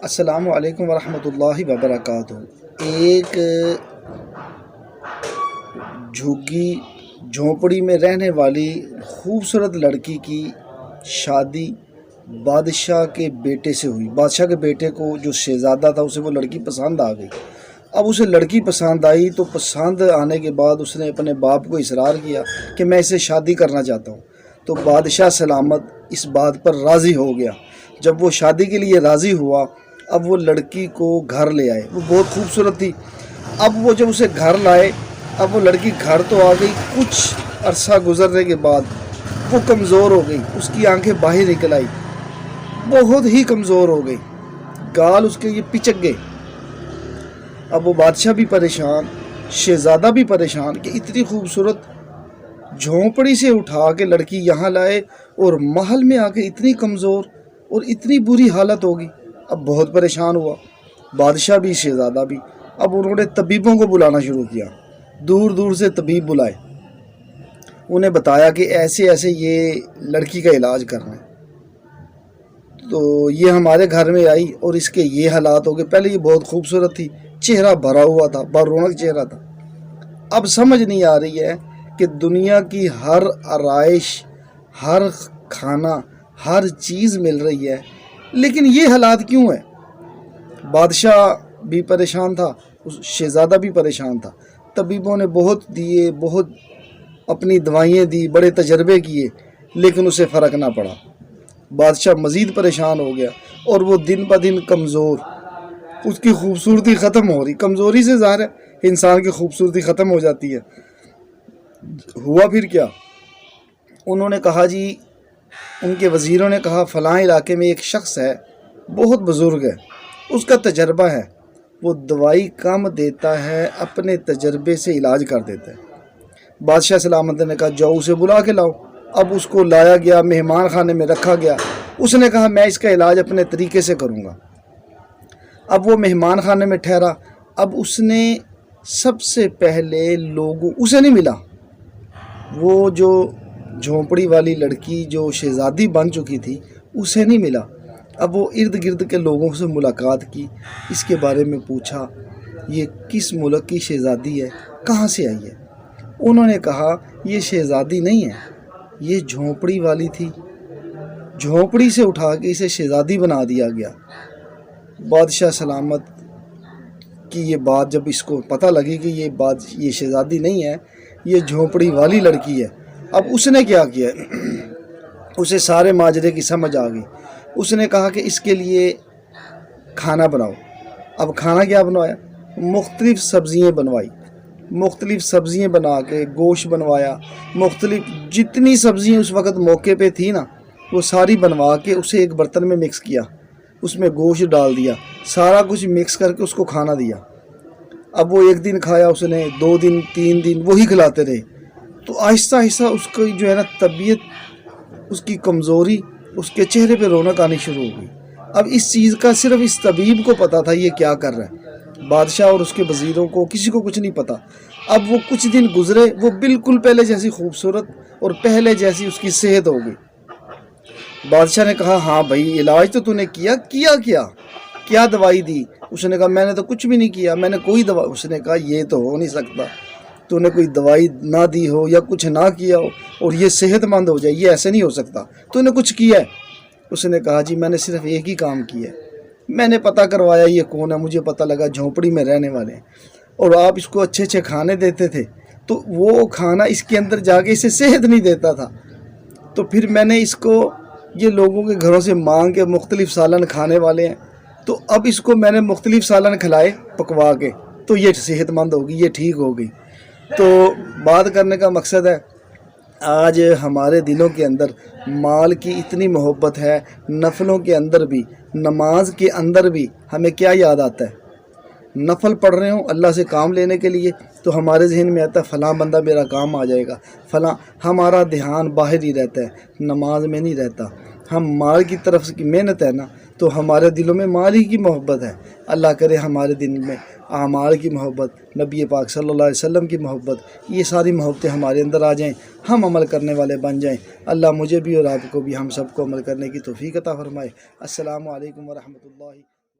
السلام علیکم ورحمۃ اللہ وبرکاتہ۔ ایک جھگی جھونپڑی میں رہنے والی خوبصورت لڑکی کی شادی بادشاہ کے بیٹے سے ہوئی۔ بادشاہ کے بیٹے کو جو شہزادہ تھا اسے وہ لڑکی پسند آ گئی۔ اب اسے لڑکی پسند آئی تو پسند آنے کے بعد اس نے اپنے باپ کو اصرار کیا کہ میں اسے شادی کرنا چاہتا ہوں، تو بادشاہ سلامت اس بات پر راضی ہو گیا۔ جب وہ شادی کے لیے راضی ہوا، اب وہ لڑکی کو گھر لے آئے۔ وہ بہت خوبصورت تھی۔ اب وہ جب اسے گھر لائے، اب وہ لڑکی گھر تو آ گئی، کچھ عرصہ گزرنے کے بعد وہ کمزور ہو گئی، اس کی آنکھیں باہر نکل آئی، بہت ہی کمزور ہو گئی، گال اس کے یہ پچک گئے۔ اب وہ بادشاہ بھی پریشان، شہزادہ بھی پریشان کہ اتنی خوبصورت جھونپڑی سے اٹھا کے لڑکی یہاں لائے اور محل میں آ کے اتنی کمزور اور اتنی بری حالت ہوگی۔ اب بہت پریشان ہوا بادشاہ بھی شہزادہ بھی۔ اب انہوں نے طبیبوں کو بلانا شروع کیا، دور دور سے طبیب بلائے، انہیں بتایا کہ ایسے ایسے یہ لڑکی کا علاج کرنا ہے۔ تو یہ ہمارے گھر میں آئی اور اس کے یہ حالات ہو گئے۔ پہلے یہ بہت خوبصورت تھی، چہرہ بھرا ہوا تھا، برونق چہرہ تھا۔ اب سمجھ نہیں آ رہی ہے کہ دنیا کی ہر آرائش، ہر کھانا، ہر چیز مل رہی ہے، لیکن یہ حالات کیوں ہے؟ بادشاہ بھی پریشان تھا، شہزادہ بھی پریشان تھا۔ طبیبوں نے بہت دیے، بہت اپنی دوائیں دی، بڑے تجربے کیے، لیکن اسے فرق نہ پڑا۔ بادشاہ مزید پریشان ہو گیا اور وہ دن بہ دن کمزور، اس کی خوبصورتی ختم ہو رہی۔ کمزوری سے ظاہر ہے انسان کی خوبصورتی ختم ہو جاتی ہے۔ ہوا پھر کیا؟ انہوں نے کہا جی، ان کے وزیروں نے کہا فلاں علاقے میں ایک شخص ہے، بہت بزرگ ہے، اس کا تجربہ ہے، وہ دوائی کم دیتا ہے، اپنے تجربے سے علاج کر دیتا ہے۔ بادشاہ سلامت نے کہا جاؤ اسے بلا کے لاؤ۔ اب اس کو لایا گیا، مہمان خانے میں رکھا گیا۔ اس نے کہا میں اس کا علاج اپنے طریقے سے کروں گا۔ اب وہ مہمان خانے میں ٹھہرا۔ اب اس نے سب سے پہلے لوگوں اسے نہیں ملا، وہ جو جھونپڑی والی لڑکی جو شہزادی بن چکی تھی اسے نہیں ملا۔ اب وہ ارد گرد کے لوگوں سے ملاقات کی، اس کے بارے میں پوچھا یہ کس ملک کی شہزادی ہے، کہاں سے آئی ہے؟ انہوں نے کہا یہ شہزادی نہیں ہے، یہ جھونپڑی والی تھی، جھونپڑی سے اٹھا کے اسے شہزادی بنا دیا گیا۔ بادشاہ سلامت کی یہ بات جب اس کو پتہ لگی کہ یہ شہزادی نہیں ہے، یہ جھونپڑی والی لڑکی ہے، اب اس نے کیا کیا؟ اسے سارے ماجرے کی سمجھ آ گئی۔ اس نے کہا کہ اس کے لیے کھانا بناؤ۔ اب کھانا کیا بنوایا؟ مختلف سبزیاں بنوائی، مختلف سبزیاں بنا کے گوشت بنوایا، مختلف جتنی سبزیاں اس وقت موقع پہ تھی نا وہ ساری بنوا کے اسے ایک برتن میں مکس کیا، اس میں گوشت ڈال دیا، سارا کچھ مکس کر کے اس کو کھانا دیا۔ اب وہ ایک دن کھایا، اس نے 2 دن 3 دن وہی کھلاتے رہے، تو آہستہ آہستہ اس کی جو ہے نا طبیعت، اس کی کمزوری، اس کے چہرے پہ رونق آنی شروع ہو گئی۔ اب اس چیز کا صرف اس طبیب کو پتا تھا یہ کیا کر رہا ہے، بادشاہ اور اس کے وزیروں کو کسی کو کچھ نہیں پتا۔ اب وہ کچھ دن گزرے، وہ بالکل پہلے جیسی خوبصورت اور پہلے جیسی اس کی صحت ہو گئی۔ بادشاہ نے کہا ہاں بھائی علاج تو نے کیا دوائی دی؟ اس نے کہا میں نے تو کچھ بھی نہیں کیا، میں نے کوئی دوا۔ اس نے کہا یہ تو ہو نہیں سکتا، تو نے کوئی دوائی نہ دی ہو یا کچھ نہ کیا ہو اور یہ صحت مند ہو جائے، یہ ایسے نہیں ہو سکتا، تو نے کچھ کیا ہے؟ اس نے کہا جی میں نے صرف ایک ہی کام کیا ہے، میں نے پتہ کروایا یہ کون ہے، مجھے پتہ لگا جھونپڑی میں رہنے والے ہیں، اور آپ اس کو اچھے اچھے کھانے دیتے تھے، تو وہ کھانا اس کے اندر جا کے اسے صحت نہیں دیتا تھا، تو پھر میں نے اس کو یہ لوگوں کے گھروں سے مانگ کے مختلف سالن کھانے والے ہیں، تو اب اس کو میں نے مختلف سالن کھلائے پکوا کے، تو یہ صحت مند ہوگی، یہ ٹھیک ہو گئی۔ تو بات کرنے کا مقصد ہے آج ہمارے دلوں کے اندر مال کی اتنی محبت ہے، نفلوں کے اندر بھی، نماز کے اندر بھی ہمیں کیا یاد آتا ہے؟ نفل پڑھ رہے ہوں اللہ سے کام لینے کے لیے تو ہمارے ذہن میں آتا ہے فلاں بندہ میرا کام آ جائے گا، فلاں، ہمارا دھیان باہر ہی رہتا ہے، نماز میں نہیں رہتا۔ ہم مال کی طرف کی محنت ہے نا، تو ہمارے دلوں میں مال ہی کی محبت ہے۔ اللہ کرے ہمارے دل میں اعمال کی محبت، نبی پاک صلی اللہ علیہ وسلم کی محبت، یہ ساری محبتیں ہمارے اندر آ جائیں، ہم عمل کرنے والے بن جائیں۔ اللہ مجھے بھی اور آپ کو بھی، ہم سب کو عمل کرنے کی توفیق عطا فرمائے۔ السلام علیکم ورحمۃ اللہ۔